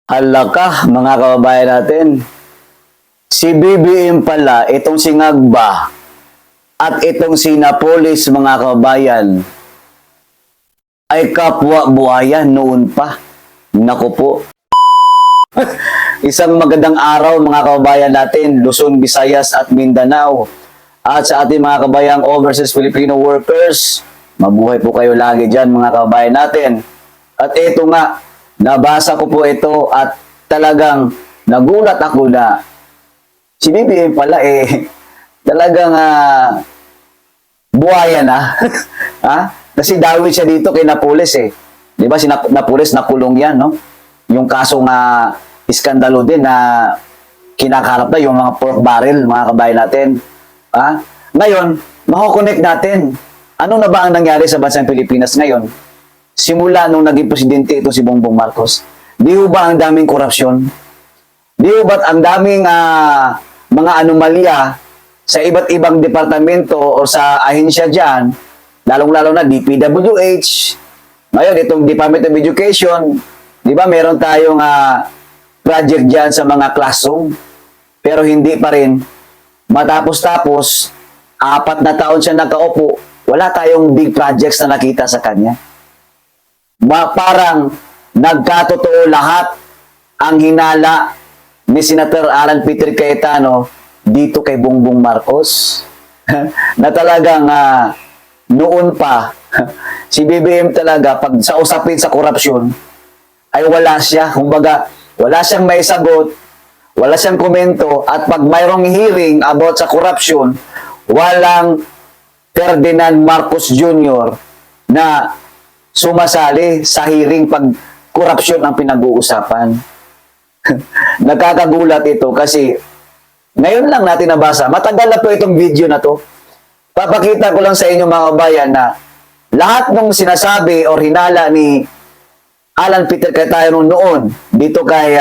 Hala ka, mga kababayan natin. Si BBM pala, itong si Ngagba at itong si Napoles, mga kababayan, ay kapwa buhayan noon pa. Naku po. Isang magandang araw, mga kababayan natin, Luzon, Visayas at Mindanao. At sa ating mga kabayang overseas Filipino workers, mabuhay po kayo lagi dyan, mga kababayan natin. At ito nga, nabasa ko po ito at talagang nagulat ako na si BBM pala talagang buhaya na. Ha? Kasi dawit siya dito kay Napoles eh. Di ba si Napoles nakulong yan, no? Yung kaso nga iskandalo din na kinakarap na yung mga pork barrel, mga kabayan natin. Ha? Ngayon, makukonect natin. Ano na ba ang nangyari sa bansang Pilipinas ngayon? Simula nung naging presidente ito si Bongbong Marcos, di ba ang daming korupsyon? Di ba ang daming mga anomalya sa iba't ibang departamento o sa ahensya dyan, lalong-lalo na DPWH, ngayon itong Department of Education, di ba meron tayong project dyan sa mga classroom, pero hindi pa rin, matapos-tapos, 4 na taon siya nakaupo, wala tayong big projects na nakita sa kanya. Parang nagkatotoo lahat ang hinala ni Senator Alan Peter Cayetano dito kay Bongbong Marcos na talagang noon pa si BBM talaga pag sa usapin sa korupsyon ay wala siya, kumbaga wala siyang may sagot, wala siyang komento, at pag mayroong hearing about sa korupsyon, walang Ferdinand Marcos Jr. na sumasali sa hearing pag korupsyon ang pinag-uusapan. Nakakagulat ito kasi ngayon lang natin nabasa. Matagal na po itong video na to. Papakita ko lang sa inyo, mga kabayan, na lahat ng sinasabi o hinala ni Alan Peter Cayetano noon dito kay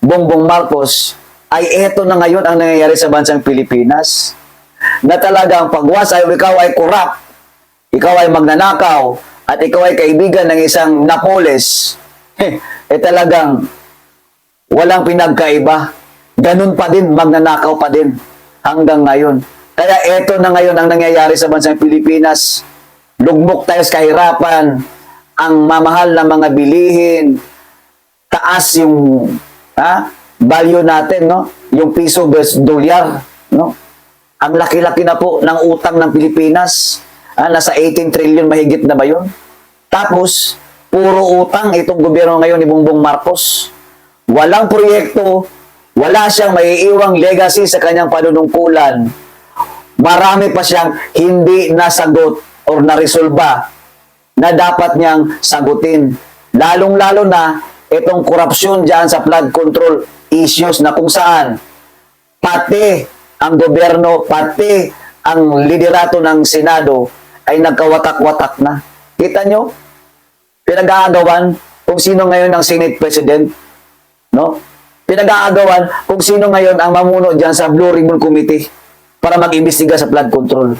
Bongbong Marcos ay eto na ngayon ang nangyayari sa bansang Pilipinas. Na talagang pagwas ay ikaw ay corrupt, ikaw ay magnanakaw, at ikaw ay kaibigan ng isang Napoles, talagang walang pinagkaiba. Ganun pa din, magnanakaw pa din hanggang ngayon. Kaya eto na ngayon ang nangyayari sa bansang Pilipinas. Lugmok tayo sa kahirapan, ang mamahal na mga bilihin, taas yung value natin, no? Yung piso versus dolyar, no? Ang laki-laki na po ng utang ng Pilipinas. Nasa 18 trillion mahigit na ba yun? Tapos, puro utang itong gobyerno ngayon ni Bongbong Marcos. Walang proyekto, wala siyang maiiwang legacy sa kanyang panunungkulan. Marami pa siyang hindi nasagot o naresolba na dapat niyang sagutin. Lalong-lalo na itong korupsyon dyan sa flood control issues na kung saan pati ang gobyerno, pati ang liderato ng Senado ay nagkawatak-watak na. Kita nyo? Pinag-aagawan kung sino ngayon ang Senate President. No? Pinag-aagawan kung sino ngayon ang mamuno dyan sa Blue Ribbon Committee para mag-imbestiga sa flood control.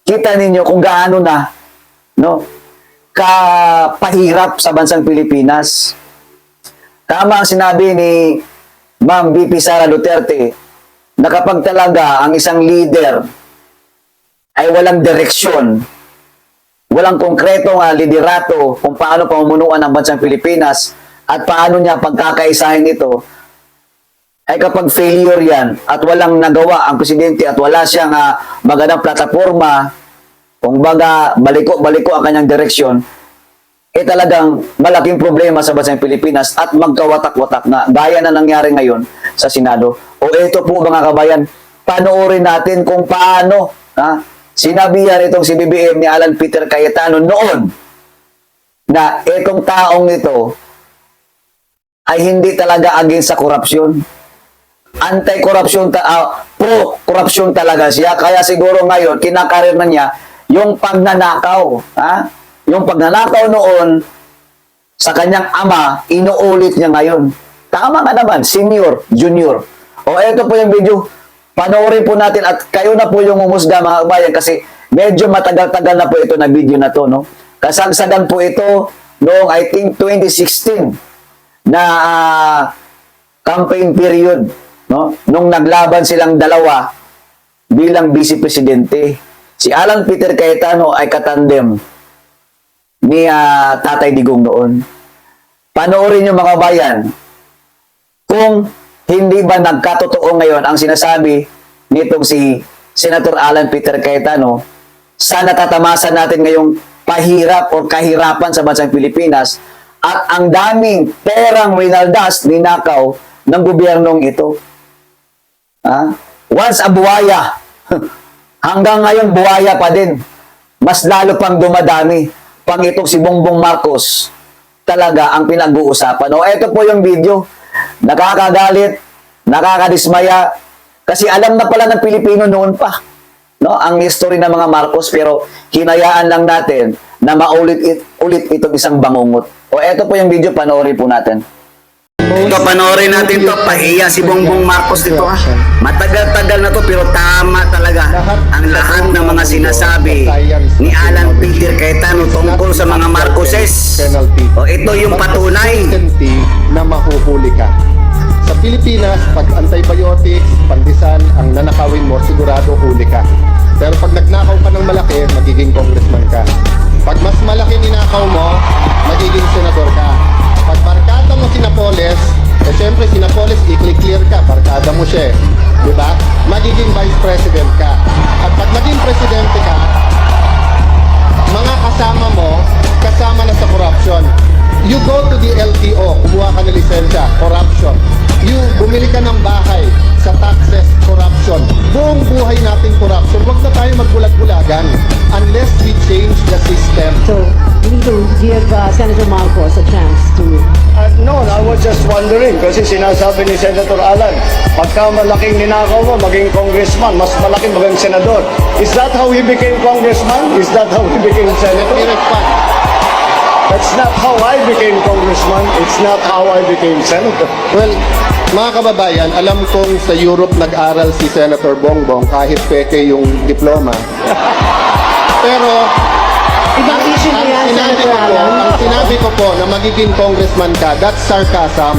Kita ninyo kung gaano na, no, kapahirap sa bansang Pilipinas. Tama ang sinabi ni Ma'am VP Sara Duterte na kapag talaga ang isang leader ay walang direksyon, walang konkretong liderato kung paano pamumunuan ang bansang Pilipinas at paano niya pagkakaisahin ito, ay kapag failure yan at walang nagawa ang presidente at wala siyang magandang plataforma, kung baga baliko-baliko ang kanyang direksyon, talagang malaking problema sa bansang Pilipinas at magkawatak-watak na gaya na nangyari ngayon sa Senado. O ito po, mga kabayan, panoorin natin kung paano sinabihan itong si BBM ni Alan Peter Cayetano noon na itong taong ito ay hindi talaga against sa korupsyon. Anti-korupsyon, pro-korupsyon talaga siya. Kaya siguro ngayon, kinakarir na niya yung pagnanakaw. Yung pagnanakaw noon sa kanyang ama, inuulit niya ngayon. Tama nga naman, senior, junior. O ito po yung video. Panoorin po natin at kayo na po yung umusga, mga kabayan, kasi medyo matagal-tagal na po ito na video na to, no? Kasagsagan po ito noong I think 2016 na campaign period, no? Nung naglaban silang dalawa bilang vice presidente. Si Alan Peter Cayetano ay katandem ni Tatay Digong noon. Panoorin niyo mga bayan kung hindi ba nagkatotoo ngayon ang sinasabi nitong si Senator Alan Peter Cayetano sa natatamasan natin ngayong pahirap o kahirapan sa bansang Pilipinas at ang daming perang winaldas, ninakaw ng gobyernong ito. Once a buwaya, hanggang ngayon buwaya pa din. Mas lalo pang dumadami pang itong si Bongbong Marcos talaga ang pinag-uusapan. O eto po yung video. Nakakagalit, nakakadismaya, kasi alam na pala ng Pilipino noon pa, no, ang history ng mga Marcos, pero hinayaan lang natin na maulit-ulit itong isang bangungot. O eto po yung video, panoorin po natin. Ito, panoorin natin to. Pahiya si Bongbong Marcos dito, ha. Matagal-tagal na to, pero tama talaga ang lahat ng mga sinasabi ni Alan Peter Cayetano tungkol sa mga Marcoses. O ito yung patunay na mahuhuli ka. Sa Pilipinas, pag antibiotics, pandesal, ang nanakawin mo, sigurado huli ka. Pero pag nagnakaw ka ng malaki, magiging congressman ka. Pag mas malaki ninakaw mo, magiging senador ka. Pag barkada mo si Napoles, syempre si Napoles, i-clear ka, barkada mo siya, di ba? Magiging vice president ka. At pag naging presidente ka, mga kasama mo, kasama na sa corruption. You go to the LTO, kumuha ka ng lisensya, corruption. You bumili ka ng bahay sa taxes, corruption. Buong buhay natin corruption. Huwag na tayo magbulag-bulagan unless we change the system. So, you need to give Senator Marcos a chance to... No, I was just wondering kasi sinasabi ni Senator Alan, pagka malaking ninakaw mo, maging congressman, mas malaking maging senador. Is that how he became congressman? Is that how he became senator? That's not how I became congressman. It's not how I became senator. Well, mga kababayan, alam kong sa Europe nag-aral si Senator Bongbong kahit peke yung diploma. Pero Ibang issue ang niya, Senator Alan. sinabi ko po na magiging congressman ka, that's sarcasm.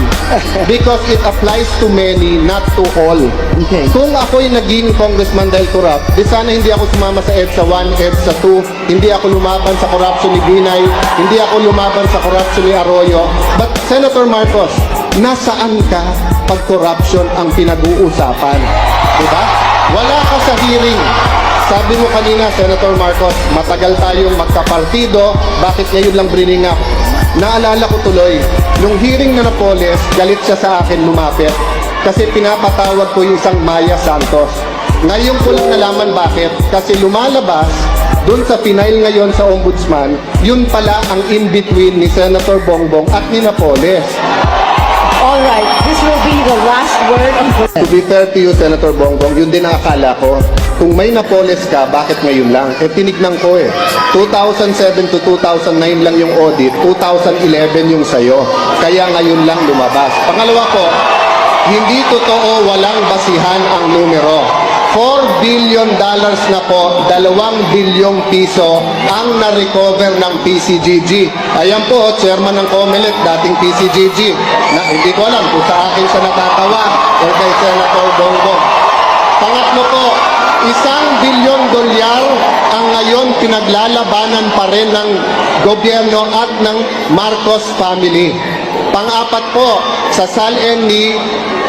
Because it applies to many, not to all. Okay. Kung ako'y naging congressman dahil corrupt, di sana hindi ako sumama sa EDSA 1, EDSA 2, hindi ako lumaban sa corruption ni Binay, hindi ako lumaban sa corruption ni Arroyo. But Senator Marcos, nasaan ka pag corruption ang pinag-uusapan? Diba? Wala ka sa hearing. Sabi mo kanina, Senator Marcos, matagal tayong magkapartido, bakit ngayon lang bringing up? Naalala ko tuloy, nung hearing na Napoles, galit siya sa akin lumapit kasi pinapatawag ko yung isang Maya Santos. Ngayon ko lang nalaman bakit, kasi lumalabas dun sa final ngayon sa Ombudsman, yun pala ang in-between ni Senator Bongbong at ni Napoles. All right, this will be the last word of... To be fair to you, Senator Bongbong, yun din ang akala ko. Kung may Napoles ka, bakit ngayon lang? Tinignan ko 2007 to 2009 lang yung audit, 2011 yung sayo. Kaya ngayon lang lumabas. Pangalawa po, hindi totoo walang basihan ang numero. $4 billion na po, 2 bilyong piso ang na-recover ng PCGG. Ayan po, chairman ng COMELEC, dating PCGG, na hindi ko alam kung sa akin siya natatawa o kay Senator Bongbong. Pangatlo po, $1 billion ang ngayon pinaglalabanan pa rin ng gobyerno at ng Marcos family. Pang-apat po, sa salin ni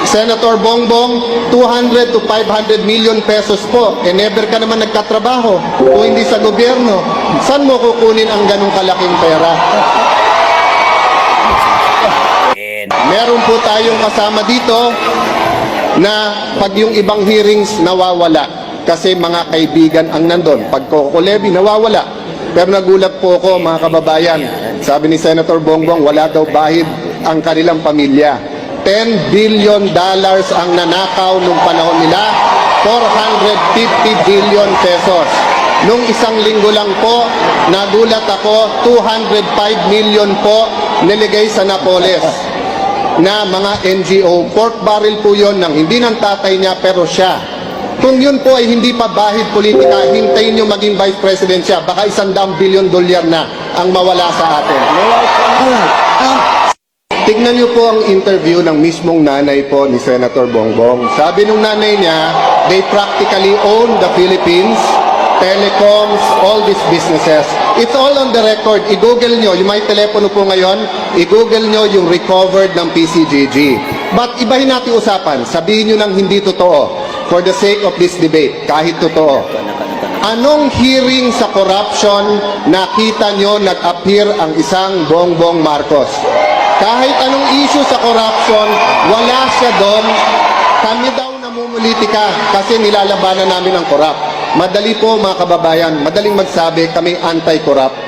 Senator Bongbong, 200 to 500 million pesos po. Never ka naman nagkatrabaho kung hindi sa gobyerno. Saan mo kukunin ang ganong kalaking pera? Meron po tayong kasama dito na pag yung ibang hearings nawawala kasi mga kaibigan ang nandun. Pag Coco Levy nawawala. Pero nagulat po ako mga kababayan. Sabi ni Senator Bongbong wala daw bahid ang kanilang pamilya. $10 billion ang nanakaw nung panahon nila, 450 billion pesos. Nung isang linggo lang po, nagulat ako, 205 million po niligay sa Napoles na mga NGO. Pork barrel po yon ng hindi ng tatay niya pero siya. Kung yun po ay hindi pa bahid politika, hintayin nyo maging vice president siya, baka $100 billion na ang mawala sa atin. Tignan niyo po ang interview ng mismong nanay po ni Senator Bongbong. Sabi nung nanay niya, they practically own the Philippines, telecoms, all these businesses. It's all on the record. I-google nyo, yung may telepono po ngayon, i-google nyo yung recovered ng PCGG. But ibahin natin usapan, sabihin nyo nang hindi totoo for the sake of this debate, kahit totoo. Anong hearing sa corruption nakita nyo nag-appear ang isang Bongbong Marcos? Kahit anong issue sa corruption, wala siya doon. Kami daw namumulitika kasi nilalabanan namin ang corrupt. Madali po mga kababayan, madaling magsabi kami anti-corrupt.